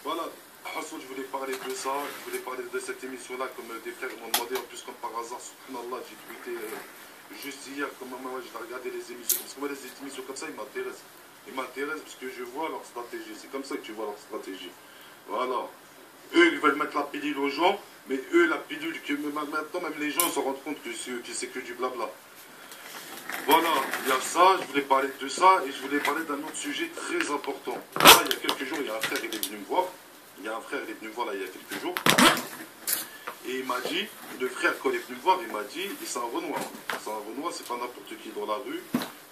Voilà, Hassoul, je voulais parler de ça, je voulais parler de cette émission-là, comme des frères m'ont demandé, en plus comme par hasard, subhanallah, j'ai tweeté juste hier, comme moi je vais regarder les émissions, parce que moi les émissions comme ça, ils m'intéressent. Ils m'intéressent parce que je vois leur stratégie, c'est comme ça que tu vois leur stratégie. Voilà. Eux, ils veulent mettre la pilule aux gens, mais eux, la pilule, que maintenant, même les gens se rendent compte que c'est que du blabla. Voilà, il y a ça, je voulais parler de ça, et je voulais parler d'un autre sujet très important. Là, il y a quelques jours, il y a un frère, il est venu me voir. Il y a un frère, il est venu me voir là, il y a quelques jours. Et il m'a dit, le frère, quand il est venu me voir, il m'a dit, et c'est un Renoir. C'est un Renoir, c'est pas n'importe qui dans la rue.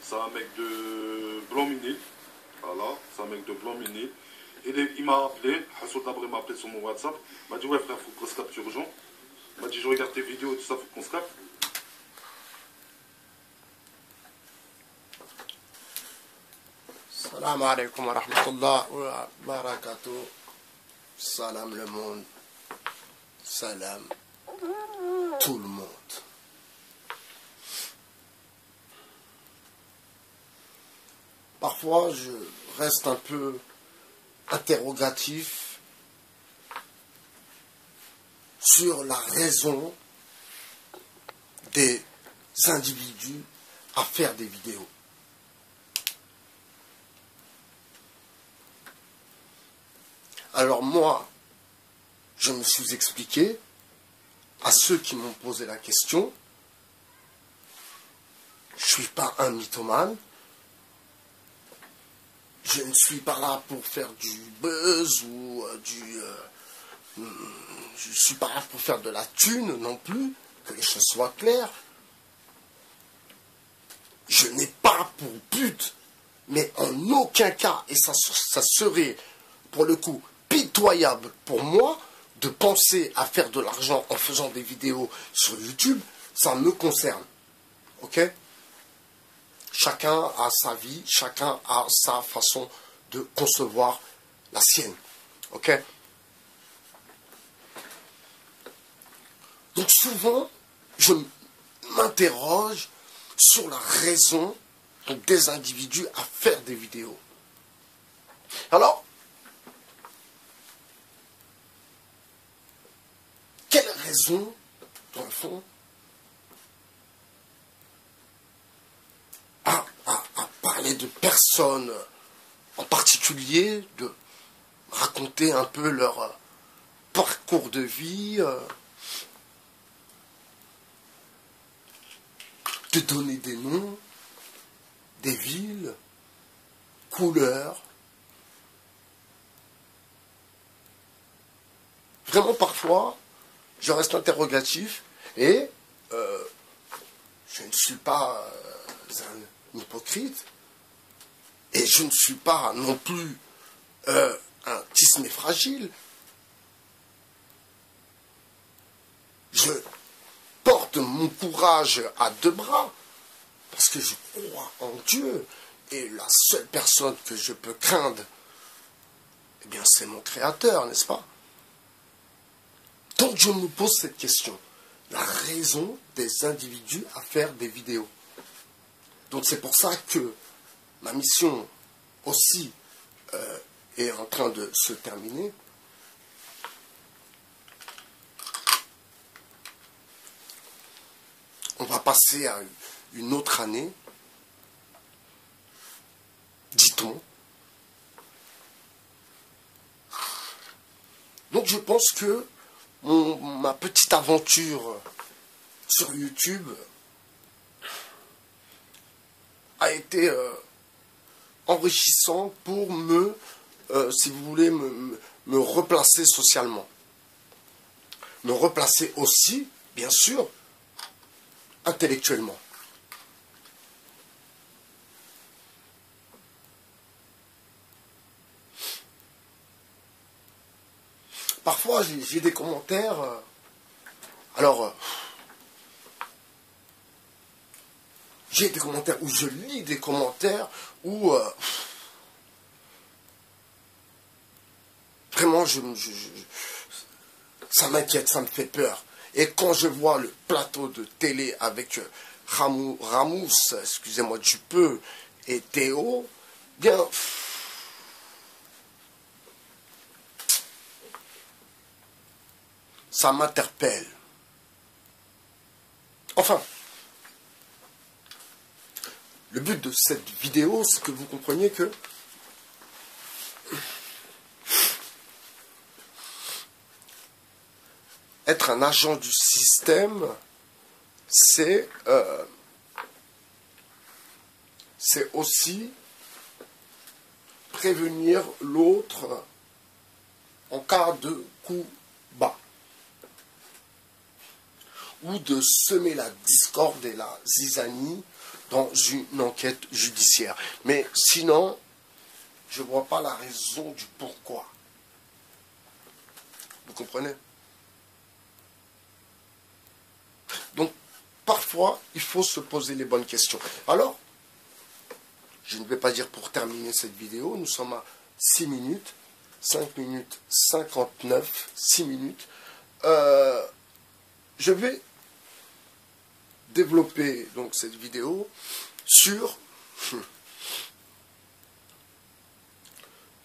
C'est un mec de Blanc-Minil. Voilà, c'est un mec de Blanc-Minil. Et il m'a appelé, Hassoul Dabré m'a appelé sur mon WhatsApp. Il m'a dit, ouais frère, faut qu'on se capte urgent. Il m'a dit, je regarde tes vidéos et tout ça, faut qu'on se capte. Salam alaikum wa rahmatullah wa barakatuh. Salam le monde. Salam tout le monde. Parfois, je reste un peu interrogatif sur la raison des individus à faire des vidéos. Alors moi, je me suis expliqué à ceux qui m'ont posé la question. Je ne suis pas un mythomane. Je ne suis pas là pour faire du buzz ou je ne suis pas là pour faire de la thune non plus, que les choses soient claires. Je n'ai pas pour but, mais en aucun cas, et ça serait pour le coup pitoyable pour moi, de penser à faire de l'argent en faisant des vidéos sur YouTube, ça me concerne. Ok ? Chacun a sa vie, chacun a sa façon de concevoir la sienne. Ok ? Donc souvent, je m'interroge sur la raison des individus à faire des vidéos. Alors, quelle raison, dans le fond, à parler de personnes en particulier, de raconter un peu leur parcours de vie, de donner des noms, des villes, couleurs. Vraiment, parfois, je reste interrogatif et je ne suis pas un hypocrite et je ne suis pas non plus un tismé fragile. Je porte mon courage à deux bras parce que je crois en Dieu et la seule personne que je peux craindre, eh bien, c'est mon Créateur, n'est-ce pas? Donc je me pose cette question, la raison des individus à faire des vidéos. Donc c'est pour ça que ma mission aussi est en train de se terminer. On va passer à une autre année, dit-on. Donc je pense que ma petite aventure sur YouTube a été enrichissant pour me, si vous voulez, me replacer socialement. Me replacer aussi, bien sûr, intellectuellement. Parfois, j'ai des commentaires. J'ai des commentaires où je lis des commentaires où vraiment ça m'inquiète, ça me fait peur. Et quand je vois le plateau de télé avec Ramous, excusez-moi du peu, et Théo, bien, ça m'interpelle. Enfin, le but de cette vidéo, c'est que vous compreniez que être un agent du système, c'est aussi prévenir l'autre en cas de coup bas, ou de semer la discorde et la zizanie dans une enquête judiciaire. Mais sinon, je ne vois pas la raison du pourquoi. Vous comprenez? Donc, parfois, il faut se poser les bonnes questions. Alors, je ne vais pas dire pour terminer cette vidéo, nous sommes à 6 minutes, 5 minutes 59, 6 minutes. Je vais développer donc cette vidéo sur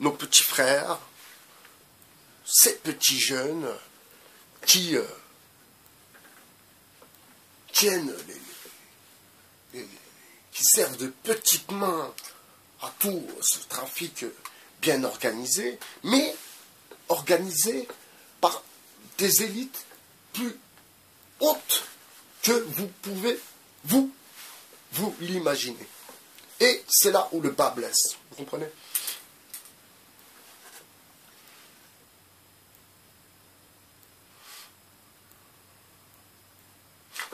nos petits frères, ces petits jeunes qui tiennent qui servent de petites mains à tout ce trafic bien organisé, mais organisé par des élites plus hautes que vous pouvez vous l'imaginer. Et c'est là où le bas blesse. Vous comprenez?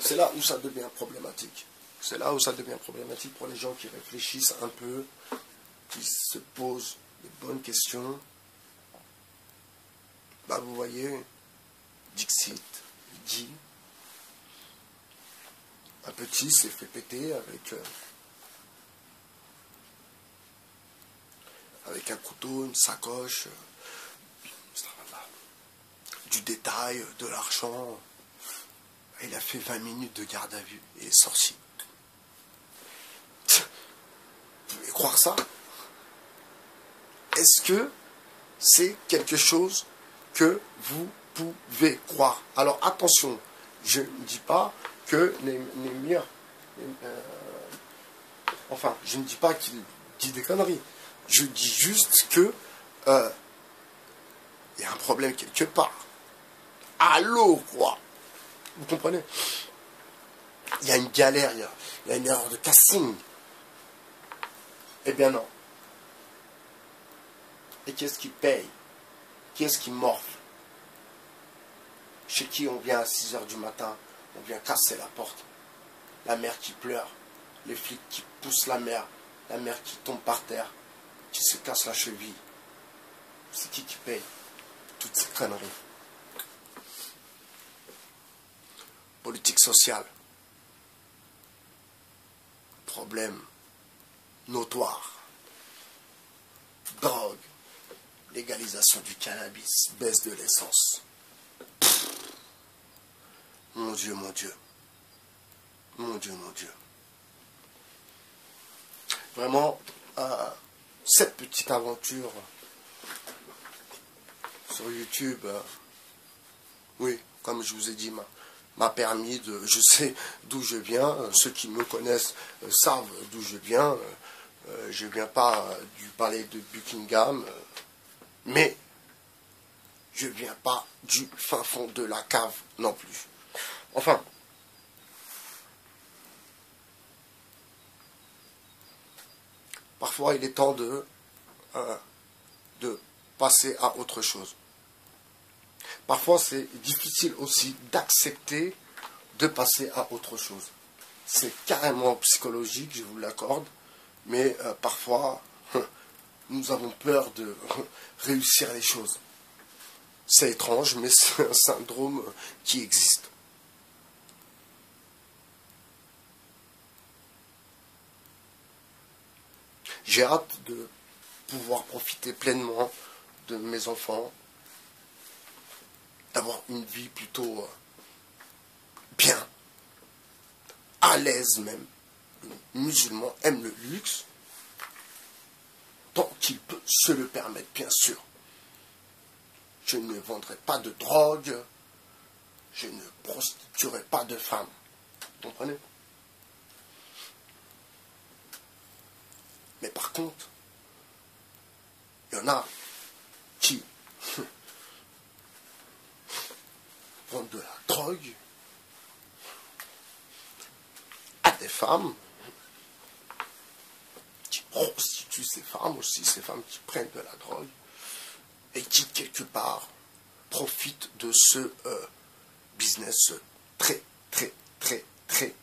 C'est là où ça devient problématique. C'est là où ça devient problématique pour les gens qui réfléchissent un peu, qui se posent de bonnes questions. Bah vous voyez, Dixit dit, un petit s'est fait péter avec un couteau, une sacoche, du détail, de l'argent. Il a fait 20 minutes de garde à vue et est sorti. Vous pouvez croire ça? Est-ce que c'est quelque chose que vous pouvez croire? Alors attention, je ne dis pas que Némir, enfin, je ne dis pas qu'il dit des conneries. Je dis juste que il y a un problème quelque part. Allô, quoi? Vous comprenez? Il y a une galère, il y a une erreur de casting. Eh bien non. Et qui est-ce qui paye? Qui est-ce qui morfle? Chez qui on vient à 6 h du matin, on vient casser la porte. La mère qui pleure, les flics qui poussent la mère qui tombe par terre, qui se casse la cheville. C'est qui paye toutes ces conneries? Politique sociale. Problème notoire. Drogue. Légalisation du cannabis. Baisse de l'essence. Mon Dieu, mon Dieu. Mon Dieu, mon Dieu. Vraiment, cette petite aventure sur YouTube, oui, comme je vous ai dit, m'a permis de... Je sais d'où je viens. Ceux qui me connaissent savent d'où je viens. Je ne viens pas du palais de Buckingham, mais je ne viens pas du fin fond de la cave non plus. Enfin, parfois il est temps de passer à autre chose. Parfois c'est difficile aussi d'accepter de passer à autre chose. C'est carrément psychologique, je vous l'accorde, mais parfois nous avons peur de réussir les choses. C'est étrange, mais c'est un syndrome qui existe. J'ai hâte de pouvoir profiter pleinement de mes enfants, d'avoir une vie plutôt bien, à l'aise même. Le musulman aime le luxe, tant qu'il peut se le permettre, bien sûr. Je ne vendrai pas de drogue, je ne prostituerai pas de femmes. Vous comprenez? Mais par contre, il y en a qui vendent de la drogue à des femmes, qui prostituent ces femmes aussi, ces femmes qui prennent de la drogue, et qui, quelque part, profitent de ce business très, très, très, très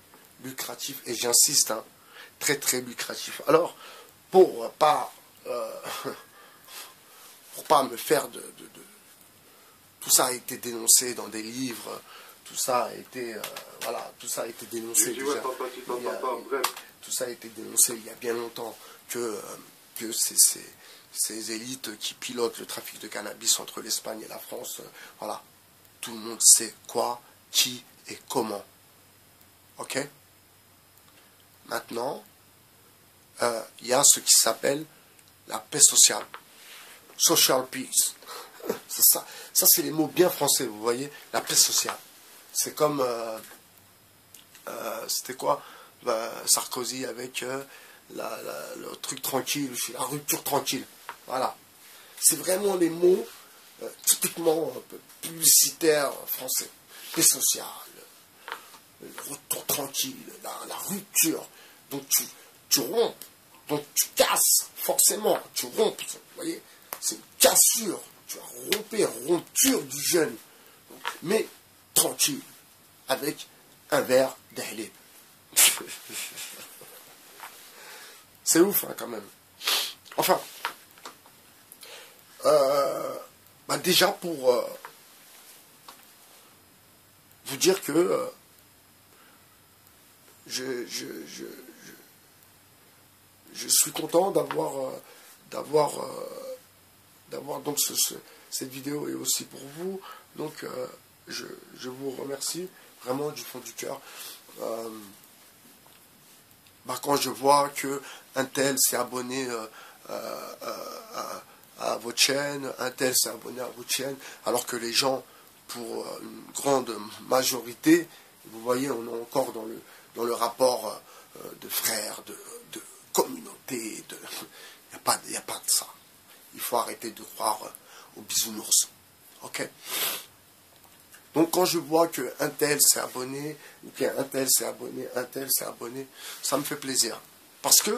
lucratif. Et j'insiste, hein, très, très lucratif. Alors, pour pas me faire tout ça a été dénoncé dans des livres, tout ça a été voilà, tout ça a été dénoncé déjà. Tout ça a été dénoncé il y a bien longtemps que ces élites qui pilotent le trafic de cannabis entre l'Espagne et la France, voilà, tout le monde sait quoi, qui et comment. Ok? Maintenant, il y a ce qui s'appelle la paix sociale. Social peace. C'est ça. Ça, c'est les mots bien français, vous voyez. La paix sociale. C'est comme... c'était quoi Sarkozy avec le truc tranquille, la rupture tranquille. Voilà. C'est vraiment les mots typiquement publicitaires français. Paix sociale, le retour tranquille, la rupture. Donc tu rompes, donc tu casses, forcément, tu rompes, vous voyez, c'est une cassure, tu as rompé, rupture du jeûne, mais tranquille, avec un verre d'halib. C'est ouf, hein, quand même. Enfin, déjà pour vous dire que je suis content d'avoir donc cette vidéo est aussi pour vous. Donc je vous remercie vraiment du fond du cœur. Quand je vois que un tel s'est abonné à votre chaîne, un tel s'est abonné à votre chaîne, alors que les gens, pour une grande majorité, vous voyez, on est encore dans le rapport de frères, de communauté, il n'y a pas de ça. Il faut arrêter de croire aux bisounours. Ok? Donc quand je vois qu'un tel s'est abonné, ou qu'un tel s'est abonné, un tel s'est abonné, ça me fait plaisir. Parce que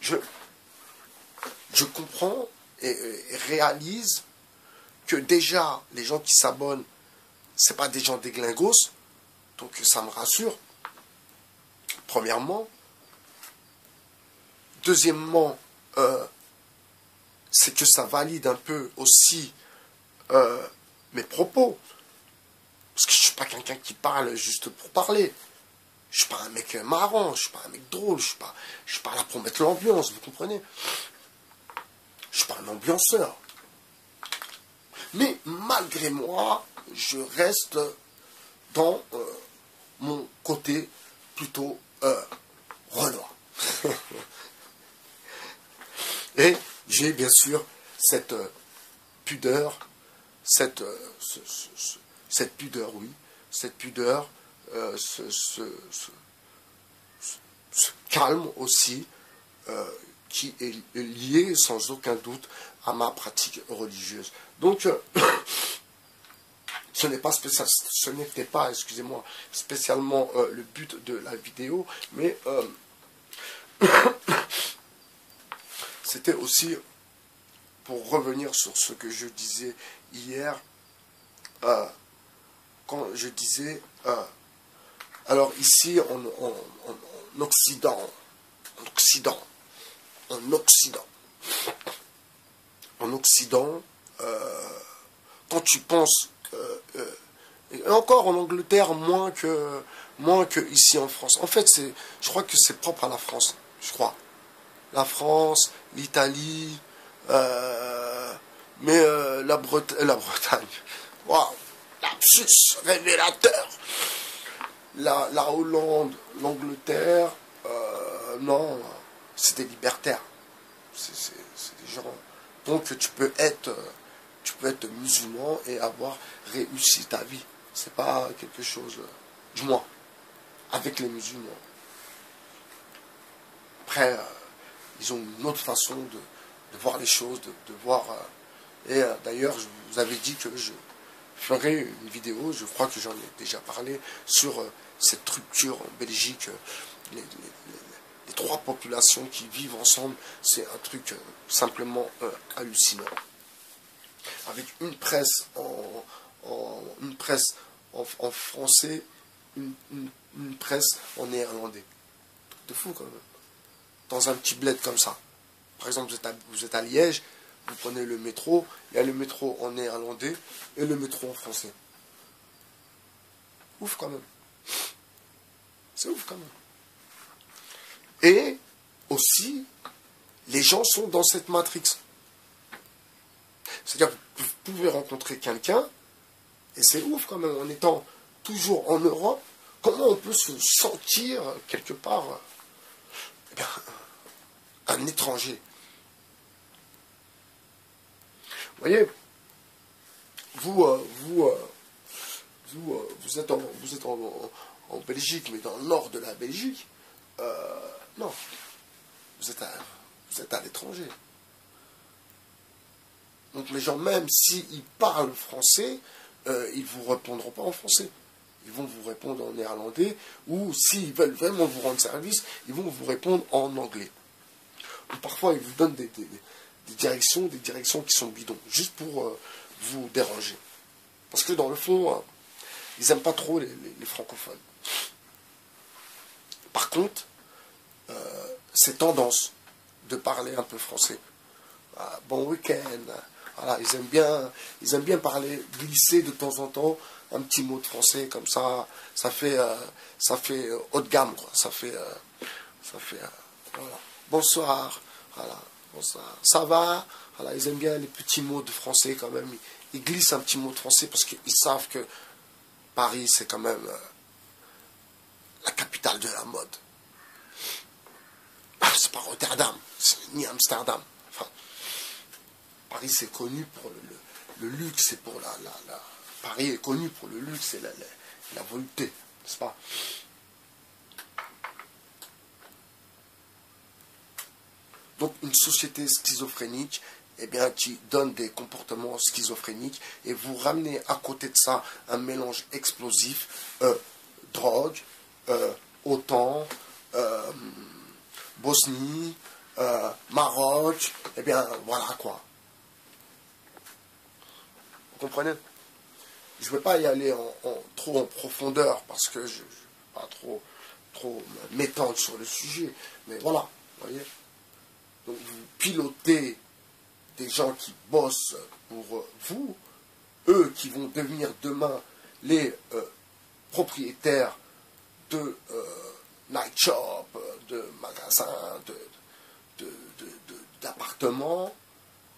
je comprends et réalise que déjà, les gens qui s'abonnent, ce n'est pas des gens déglingos, donc ça me rassure, premièrement. Deuxièmement, c'est que ça valide un peu aussi mes propos. Parce que je ne suis pas quelqu'un qui parle juste pour parler. Je ne suis pas un mec marrant, je ne suis pas un mec drôle, je ne suis pas là pour mettre l'ambiance, vous comprenez? Je ne suis pas un ambianceur. Mais malgré moi, je reste dans mon côté plutôt renois. Et j'ai bien sûr cette pudeur, cette pudeur, oui, cette pudeur, ce calme aussi, qui est lié sans aucun doute à ma pratique religieuse. Donc, ce n'était pas, excusez-moi, spécialement le but de la vidéo, mais c'était aussi pour revenir sur ce que je disais hier, quand je disais, alors ici en Occident, quand tu penses, et encore en Angleterre moins que ici en France. En fait, je crois que c'est propre à la France, je crois. La France, l'Italie, mais la Bretagne. Waouh, lapsus révélateur. La Hollande, l'Angleterre, non, c'est des libertaires. C'est des gens. Donc tu peux être tu peux être musulman et avoir réussi ta vie. C'est pas quelque chose, du moins, avec les musulmans. Après, ils ont une autre façon de voir les choses, de voir... d'ailleurs, je vous avais dit que je ferai une vidéo, je crois que j'en ai déjà parlé, sur cette rupture en Belgique, les trois populations qui vivent ensemble. C'est un truc simplement hallucinant. Avec une presse en français, une presse en néerlandais. De fou quand même. Dans un petit bled comme ça. Par exemple, vous êtes à Liège, vous prenez le métro, il y a le métro en néerlandais et le métro en français. Ouf quand même. C'est ouf quand même. Et aussi, les gens sont dans cette matrix. C'est-à-dire que vous pouvez rencontrer quelqu'un, et c'est ouf quand même, en étant toujours en Europe, comment on peut se sentir quelque part eh bien, un étranger. Vous voyez, vous êtes en Belgique, mais dans le nord de la Belgique, non, vous êtes à l'étranger. Donc les gens, même s'ils parlent français, ils ne vous répondront pas en français. Ils vont vous répondre en néerlandais, ou s'ils veulent vraiment vous rendre service, ils vont vous répondre en anglais. Ou parfois, ils vous donnent des directions qui sont bidons, juste pour vous déranger. Parce que dans le fond, ils n'aiment pas trop les francophones. Par contre, c'est tendance de parler un peu français. Bon week-end. Voilà, ils aiment bien parler, glisser de temps en temps un petit mot de français comme ça. Ça fait haut de gamme, quoi. Ça fait voilà. Bonsoir. Voilà. Bonsoir. Ça va. Voilà, ils aiment bien les petits mots de français quand même. Ils glissent un petit mot de français parce qu'ils savent que Paris, c'est quand même la capitale de la mode. C'est pas Rotterdam, ni Amsterdam. Enfin, Paris, c'est connu pour le luxe, c'est pour Paris est connu pour le luxe et la volupté, n'est-ce pas? Donc, une société schizophrénique, eh bien, qui donne des comportements schizophréniques, et vous ramenez à côté de ça un mélange explosif, drogue, OTAN, Bosnie, Maroc, eh bien, voilà quoi. Vous comprenez? Je ne vais pas y aller trop en profondeur, parce que je ne vais pas trop m'étendre sur le sujet, mais voilà, vous voyez. Donc vous pilotez des gens qui bossent pour vous, eux qui vont devenir demain les propriétaires de night shop, de magasins, d'appartements,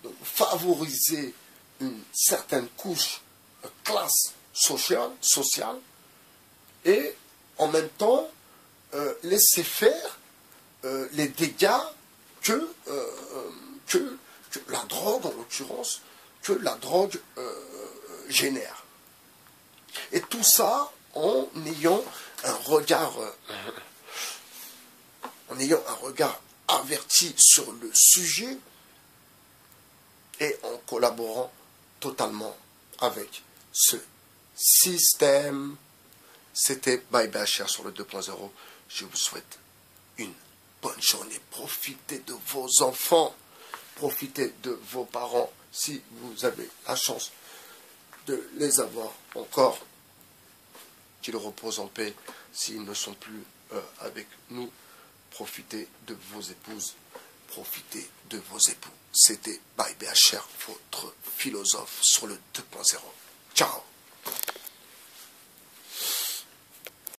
donc favoriser une certaine couche, classe sociale, et en même temps laisser faire les dégâts que la drogue, en l'occurrence, que la drogue génère. Et tout ça en ayant un regard averti sur le sujet et en collaborant totalement avec ce système. C'était Bye Bye Cher sur le 2.0. Je vous souhaite une bonne journée. Profitez de vos enfants. Profitez de vos parents si vous avez la chance de les avoir encore. Qu'ils reposent en paix s'ils ne sont plus avec nous. Profitez de vos épouses. Profitez de vos époux. C'était Bye BHR, votre philosophe sur le 2.0. Ciao.